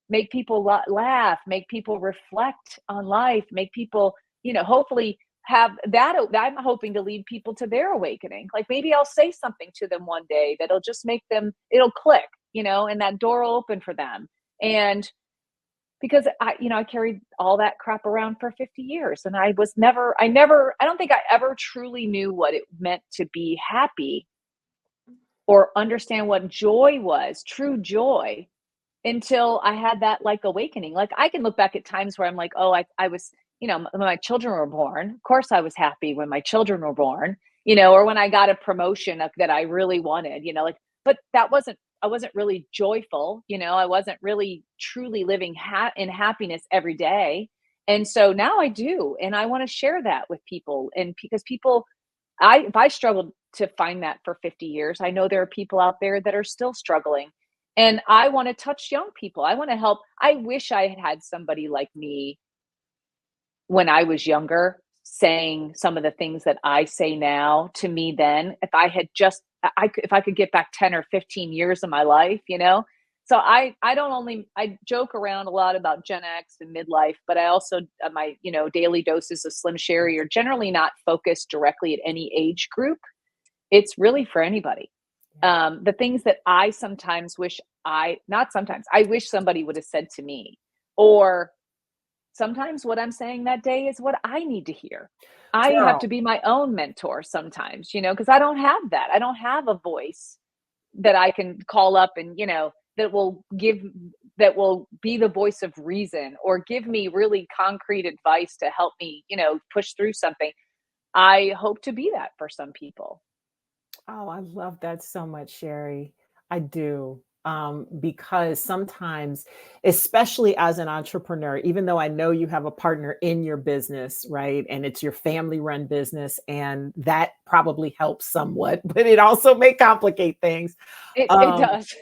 make people laugh, make people reflect on life, make people, hopefully have that. I'm hoping to lead people to their awakening. Like, maybe I'll say something to them one day that'll just make them, it'll click, and that door will open for them. And because I carried all that crap around for 50 years, and I don't think I ever truly knew what it meant to be happy or understand what joy was, true joy, until I had that like awakening. Like, I can look back at times where I'm like, oh, I was, when my children were born, of course I was happy when my children were born, or when I got a promotion that I really wanted, but I wasn't really joyful. I wasn't really truly living in happiness every day. And so now I do. And I want to share that with people. And because if I struggled to find that for 50 years, I know there are people out there that are still struggling. And I want to touch young people. I want to help. I wish I had had somebody like me when I was younger saying some of the things that I say now to me then. If I had if I could get back 10 or 15 years of my life, So I joke around a lot about Gen X and midlife, but I also, my, daily doses of Slim Sherri are generally not focused directly at any age group. It's really for anybody. The things that I sometimes wish I wish somebody would have said to me, or sometimes what I'm saying that day is what I need to hear. I have to be my own mentor sometimes, because I don't have that. I don't have a voice that I can call up and, that will be the voice of reason or give me really concrete advice to help me, push through something. I hope to be that for some people. Oh, I love that so much, Sherri. I do. Because sometimes, especially as an entrepreneur, even though I know you have a partner in your business, right? And it's your family run business, and that probably helps somewhat, but it also may complicate things. It does.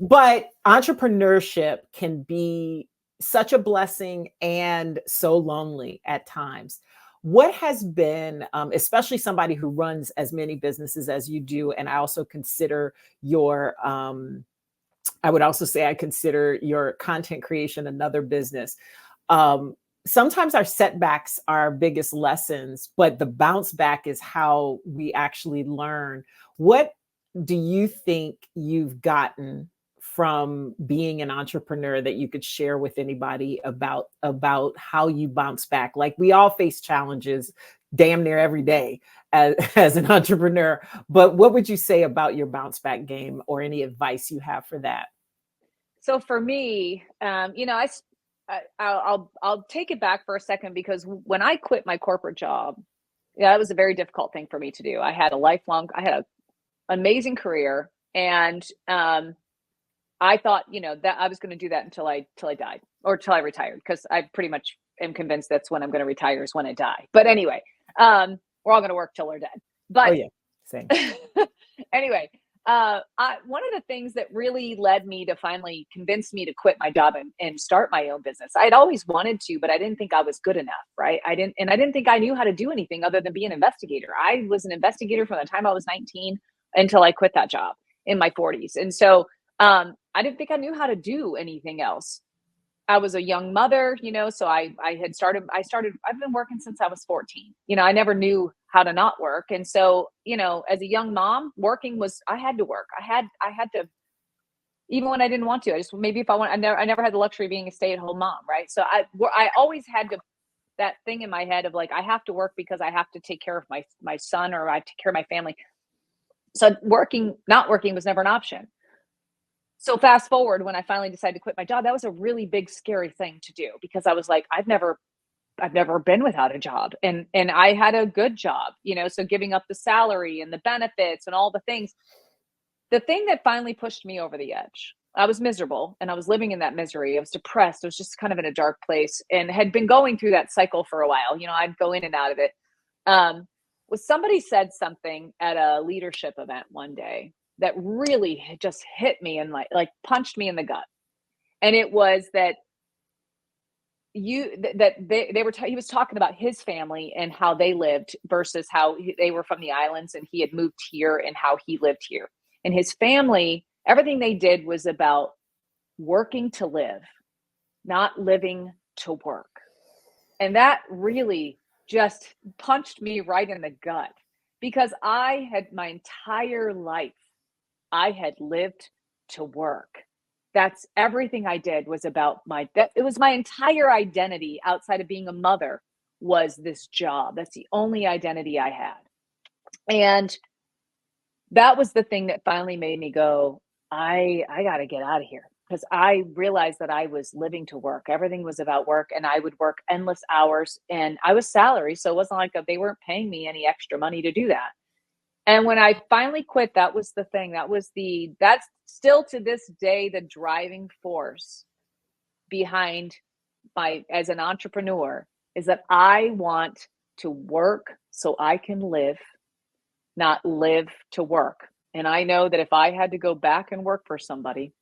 But entrepreneurship can be such a blessing and so lonely at times. What has been, especially somebody who runs as many businesses as you do, and I also consider your, I would also say I consider your content creation another business. Sometimes our setbacks are our biggest lessons, but the bounce back is how we actually learn. What do you think you've gotten from being an entrepreneur that you could share with anybody about how you bounce back? Like, we all face challenges damn near every day as an entrepreneur, but what would you say about your bounce back game, or any advice you have for that? So for me, I'll take it back for a second, because when I quit my corporate job, that was a very difficult thing for me to do. I had an amazing career, and I thought, that I was going to do that until I died, or till I retired, because I pretty much am convinced that's when I'm going to retire, is when I die. But anyway, we're all going to work till we're dead. But oh yeah, same. Anyway, one of the things that really led me to finally convince me to quit my job and start my own business. I'd always wanted to, but I didn't think I was good enough, right? I didn't think I knew how to do anything other than be an investigator. I was an investigator from the time I was 19 until I quit that job in my 40s. And so I didn't think I knew how to do anything else. I was a young mother, so I've been working since I was 14. I never knew how to not work. And so, as a young mom, I had to work. I had to, even when I didn't want to. I never had the luxury of being a stay-at-home mom, right? So I always had that thing in my head of like, I have to work because I have to take care of my son, or I take care of my family. So not working was never an option. So fast forward, when I finally decided to quit my job, that was a really big, scary thing to do, because I was like, I've never been without a job, and I had a good job, so giving up the salary and the benefits and all the things. The thing that finally pushed me over the edge, I was miserable, and I was living in that misery. I was depressed. I was just kind of in a dark place, and had been going through that cycle for a while. I'd go in and out of it. Was somebody said something at a leadership event one day that really just hit me and like punched me in the gut. And it was that he was talking about his family and how they lived versus how they were from the islands and he had moved here and how he lived here. And his family, everything they did was about working to live, not living to work. And that really just punched me right in the gut, because I had my entire life, I had lived to work. That's everything I did was about it was my entire identity outside of being a mother was this job. That's the only identity I had. And that was the thing that finally made me go, I got to get out of here, because I realized that I was living to work. Everything was about work, and I would work endless hours, and I was salary. So it wasn't like they weren't paying me any extra money to do that. And when I finally quit, that was the thing. That's still to this day, the driving force behind as an entrepreneur, is that I want to work so I can live, not live to work. And I know that if I had to go back and work for somebody,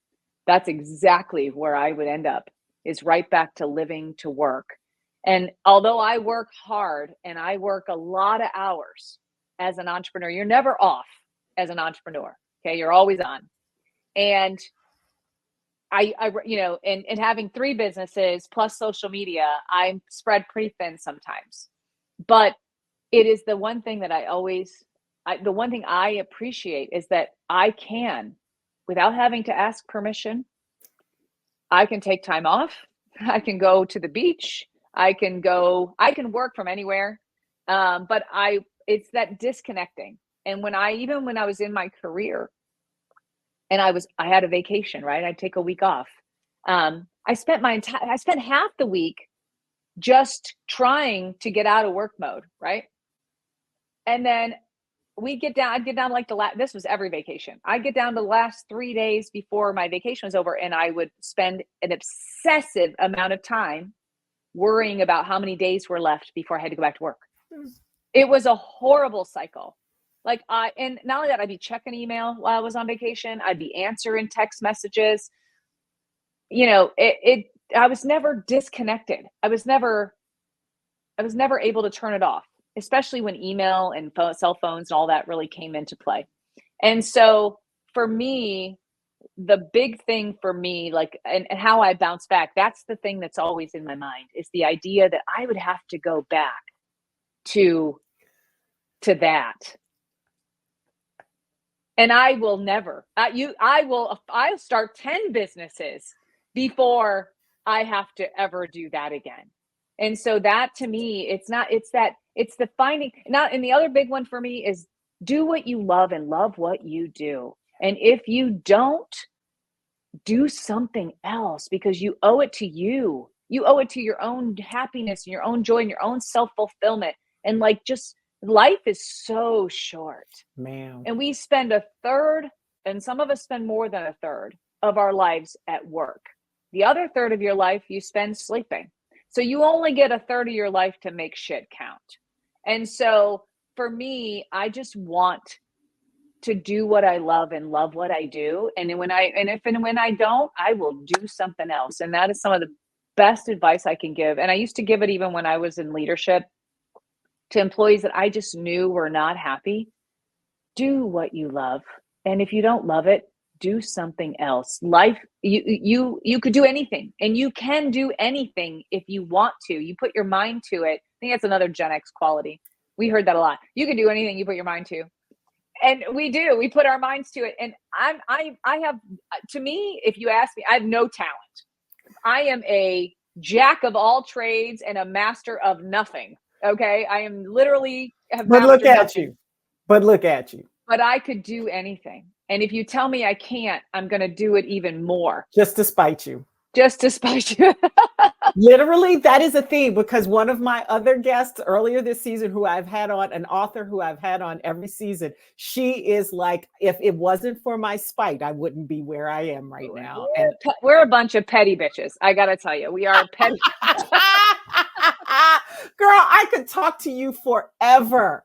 that's exactly where I would end up, is right back to living to work. And although I work hard and I work a lot of hours, as an entrepreneur, you're never off as an entrepreneur. Okay. You're always on. And I and having 3 businesses plus social media, I'm spread pretty thin sometimes, but it is the one thing that the one thing I appreciate is that I can, without having to ask permission, I can take time off. I can go to the beach. I can work from anywhere. But it's that disconnecting. And when I was in my career and I had a vacation, right? I'd take a week off. I spent half the week just trying to get out of work mode. Right. And then I'd get down like this was every vacation. I'd get down to the last 3 days before my vacation was over, and I would spend an obsessive amount of time worrying about how many days were left before I had to go back to work. It was a horrible cycle. And not only that, I'd be checking email while I was on vacation. I'd be answering text messages. I was never disconnected. I was never able to turn it off, especially when email and cell phones and all that really came into play. And so for me, the big thing for me, and how I bounce back, that's the thing that's always in my mind, is the idea that I would have to go back to that. And I will never, I'll start 10 businesses before I have to ever do that again. And so that, to me, it's the finding. And the other big one for me is do what you love and love what you do. And if you don't, do something else, because you owe it to you. You owe it to your own happiness and your own joy and your own self-fulfillment. And life is so short, man. And we spend a third, and some of us spend more than a third of our lives at work. The other third of your life you spend sleeping. So you only get a third of your life to make shit count. And so for me, I just want to do what I love and love what I do. And when I don't, I will do something else. And that is some of the best advice I can give. And I used to give it even when I was in leadership to employees that I just knew were not happy. Do what you love. And if you don't love it, do something else. Life, you could do anything, and you can do anything if you want to. You put your mind to it. I think that's another Gen X quality. We heard that a lot. You can do anything you put your mind to. And we do. We put our minds to it. And I have, to me, if you ask me, I have no talent. I am a jack of all trades and a master of nothing. Okay. I am literally. But look at you. But I could do anything. And if you tell me I can't, I'm going to do it even more. Just to spite you. Literally, that is a theme, because one of my other guests earlier this season, who I've had on, an author who I've had on every season, she is like, if it wasn't for my spite, I wouldn't be where I am right now. We're a bunch of petty bitches. I got to tell you, we are petty. Girl, I could talk to you forever.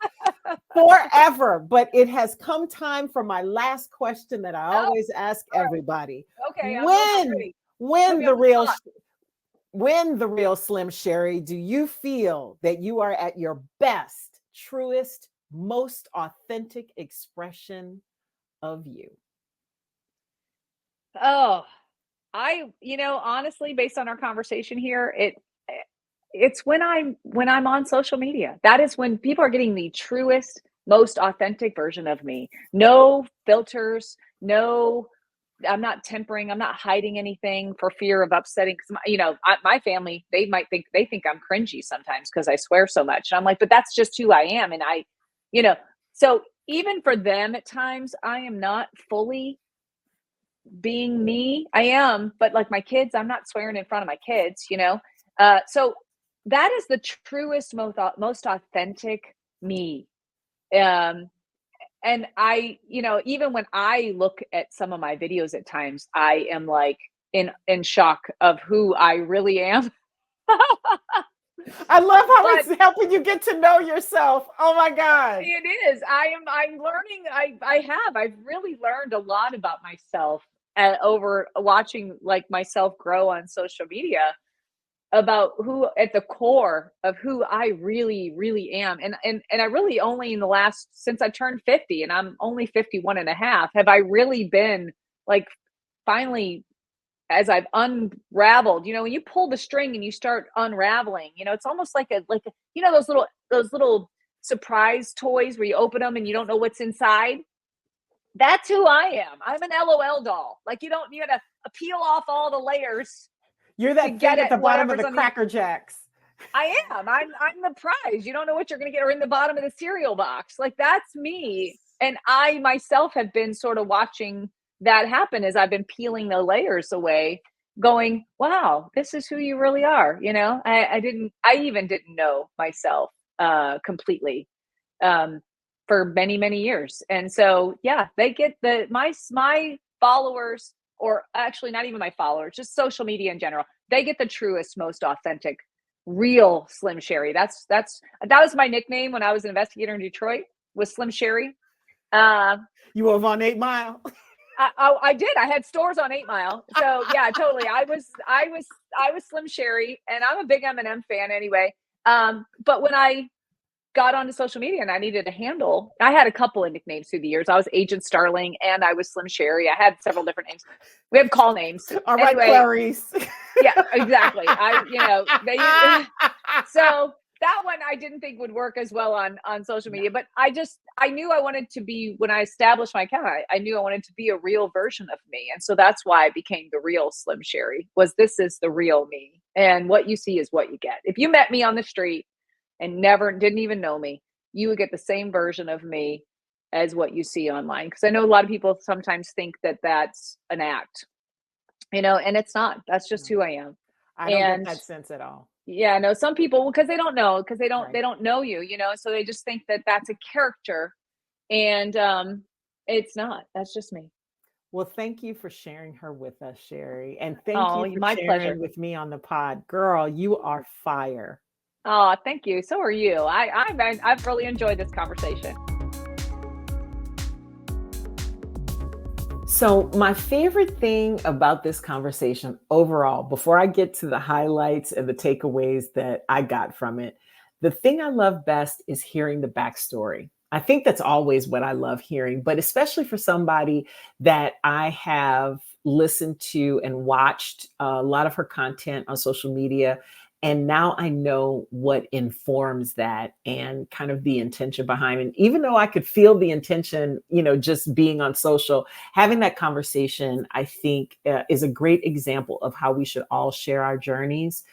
But it has come time for my last question that I always ask everybody. Okay. When me the on the real spot. when the real Slim Sherri, do you feel that you are at your best, truest, most authentic expression of you? Oh, honestly, based on our conversation here, it's when I'm on social media. That is when people are getting the truest, most authentic version of me. No filters, no, I'm not tempering, I'm not hiding anything for fear of upsetting. Because my family, they think I'm cringy sometimes because I swear so much. And I'm like, but that's just who I am. And you know, so even for them at times, I am not fully being me. I am, but like my kids, I'm not swearing in front of my kids. So that is the truest, most authentic me. Um, and even when I look at some of my videos at times, I am like in shock of who I really am. I love how But it's helping you get to know yourself. Oh my God. it is. I'm learning. I've really learned a lot about myself over watching like myself grow on social media about who at the core of who I really, really am. And I really only in the last, since I turned 50 and I'm only 51 and a half, have I really been like finally, as I've unraveled, when you pull the string and you start unraveling, it's almost like those little surprise toys where you open them and you don't know what's inside. That's who I am. I'm an LOL doll. Like you gotta peel off all the layers You're to that get thing at at the bottom of whatever's the on the. Cracker Jacks. I am. I'm the prize. You don't know what you're going to get, or in the bottom of the cereal box. Like that's me. And I myself have been sort of watching that happen as I've been peeling the layers away, going, "Wow, this is who you really are." I even didn't know myself completely um, for many many years. And so yeah, they get my followers, or actually not even my followers, just social media in general. They get the truest, most authentic real Slim Sherri. That was my nickname when I was an investigator in Detroit, was Slim Sherri. Uh, You over on 8 Mile. I did. I had stores on 8 Mile, so yeah, totally. I was Slim Sherri, and I'm a big M&M fan anyway. But when I got onto social media and I needed a handle, I had a couple of nicknames through the years. I was Agent Starling and I was Slim Sherri. I had several different names. We have call names All right, anyway. Clarice. Yeah, exactly. So that one I didn't think would work as well on social media, but I knew I wanted to be, when I established my account, I knew I wanted to be a real version of me. And so that's why I became the real Slim Sherri. This is the real me. And what you see is what you get. If you met me on the street and didn't even know me, you would get the same version of me as what you see online. Because I know a lot of people sometimes think that that's an act, and it's not. That's just who I am. I don't get And that sense at all. yeah, no, some people, because they don't know, because they don't Right. they don't know you, so they just think that that's a character, and it's not. That's just me. Well, thank you for sharing her with us, Sherri. And thank Oh, you for my sharing pleasure. with me on the pod. Girl, you are fire. Oh, thank you. So are you. I've really enjoyed this conversation. So, my favorite thing about this conversation overall, before I get to the highlights and the takeaways that I got from it, the thing I love best is hearing the backstory. I think that's always what I love hearing, but especially for somebody that I have listened to and watched a lot of her content on social media. And now I know what informs that and kind of the intention behind it. Even though I could feel the intention, just being on social, having that conversation, I think is a great example of how we should all share our journeys,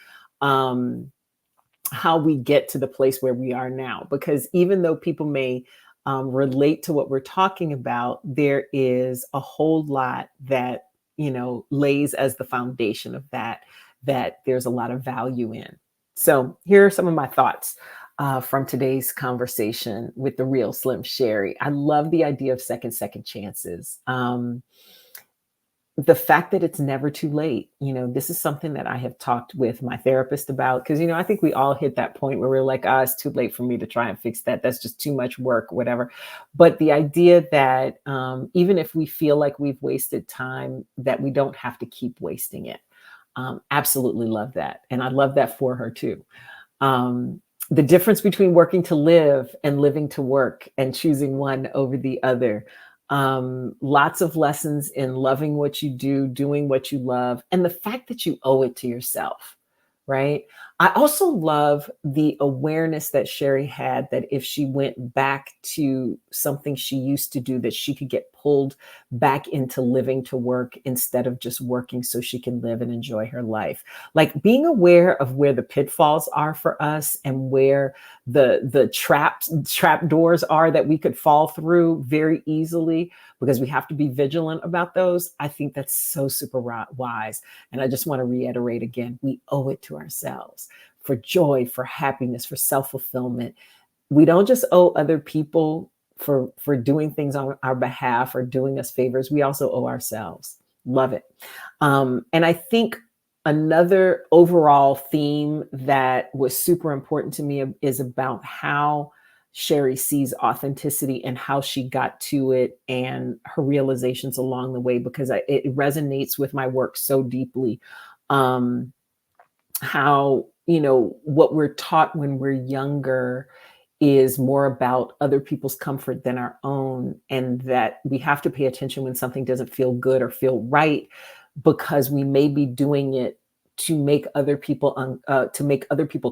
how we get to the place where we are now. Because even though people may relate to what we're talking about, there is a whole lot that, lays as the foundation of that there's a lot of value in. So here are some of my thoughts from today's conversation with the real Slim Sherri. I love the idea of second chances. The fact that it's never too late. This is something that I have talked with my therapist about, because, I think we all hit that point where we're like, it's too late for me to try and fix that. That's just too much work, whatever. But the idea that even if we feel like we've wasted time, that we don't have to keep wasting it. Absolutely love that. And I love that for her too. Um, the difference between working to live and living to work and choosing one over the other. Lots of lessons in loving what you do, doing what you love, and the fact that you owe it to yourself, right? I also love the awareness that Sherri had that if she went back to something she used to do, that she could get pulled back into living to work instead of just working so she can live and enjoy her life. Like being aware of where the pitfalls are for us and where the trap doors are that we could fall through very easily, because we have to be vigilant about those. I think that's so super wise. And I just want to reiterate again, we owe it to ourselves for joy, for happiness, for self-fulfillment. We don't just owe other people for doing things on our behalf or doing us favors. We also owe ourselves. Love it. And I think another overall theme that was super important to me is about how Sherri sees authenticity and how she got to it and her realizations along the way, because it resonates with my work so deeply. How, what we're taught when we're younger is more about other people's comfort than our own, and that we have to pay attention when something doesn't feel good or feel right, because we may be doing it to make other people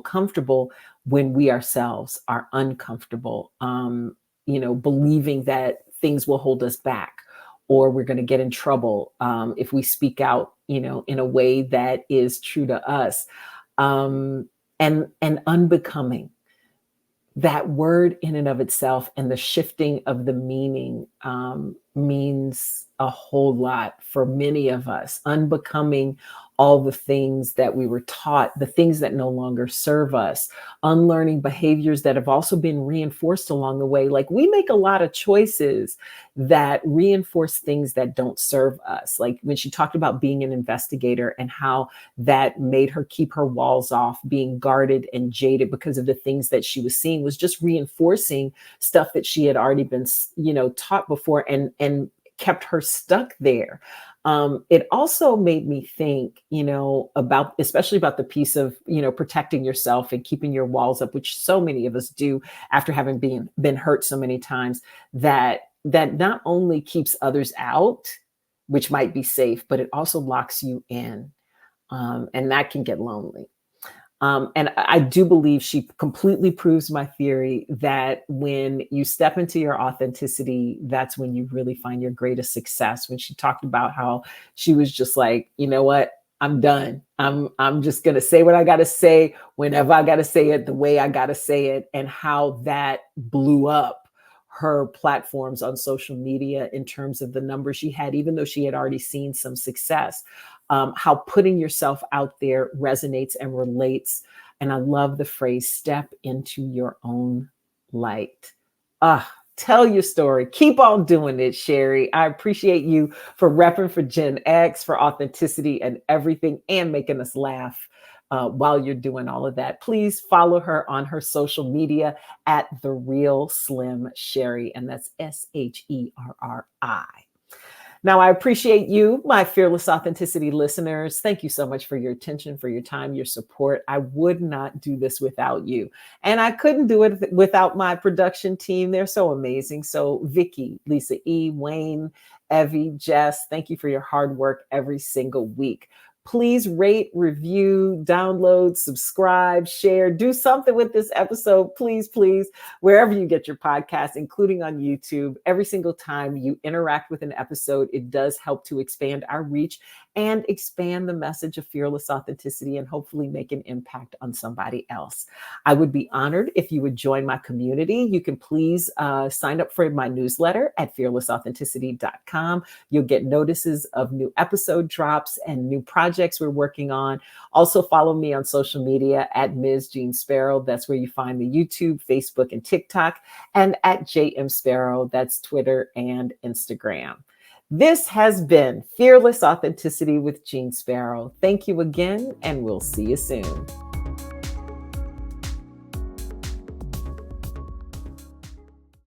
comfortable when we ourselves are uncomfortable. Believing that things will hold us back, or we're going to get in trouble if we speak out, in a way that is true to us. And unbecoming. That word in and of itself and the shifting of the meaning means a whole lot for many of us. Unbecoming all the things that we were taught, the things that no longer serve us, unlearning behaviors that have also been reinforced along the way. Like we make a lot of choices that reinforce things that don't serve us. Like when she talked about being an investigator and how that made her keep her walls off, being guarded and jaded because of the things that she was seeing, was just reinforcing stuff that she had already been, taught before, and kept her stuck there. It also made me think, especially about the piece of, protecting yourself and keeping your walls up, which so many of us do after having been hurt so many times, that not only keeps others out, which might be safe, but it also locks you in. And that can get lonely. And I do believe she completely proves my theory that when you step into your authenticity, that's when you really find your greatest success. When she talked about how she was just like, you know what, I'm done. I'm just going to say what I got to say, whenever I got to say it, the way I got to say it, and how that blew up her platforms on social media in terms of the numbers she had, even though she had already seen some success. How putting yourself out there resonates and relates. And I love the phrase, step into your own light. Tell your story. Keep on doing it, Sherri. I appreciate you for repping for Gen X, for authenticity and everything, and making us laugh while you're doing all of that. Please follow her on her social media at The Real Slim Sherri, and that's SHERRI. Now, I appreciate you, my Fearless Authenticity listeners. Thank you so much for your attention, for your time, your support. I would not do this without you. And I couldn't do it without my production team. They're so amazing. So Vicky, Lisa E., Wayne, Evie, Jess, thank you for your hard work every single week. Please rate, review, download, subscribe, share, do something with this episode, please, please, wherever you get your podcast, including on YouTube. Every single time you interact with an episode, it does help to expand our reach and expand the message of fearless authenticity and hopefully make an impact on somebody else. I would be honored if you would join my community. You can please sign up for my newsletter at fearlessauthenticity.com. You'll get notices of new episode drops and new projects we're working on. Also follow me on social media at Ms. Jeanne Sparrow. That's where you find the YouTube, Facebook, and TikTok, and at JM Sparrow. That's Twitter and Instagram. This has been Fearless Authenticity with Jeanne Sparrow. Thank you again, and we'll see you soon.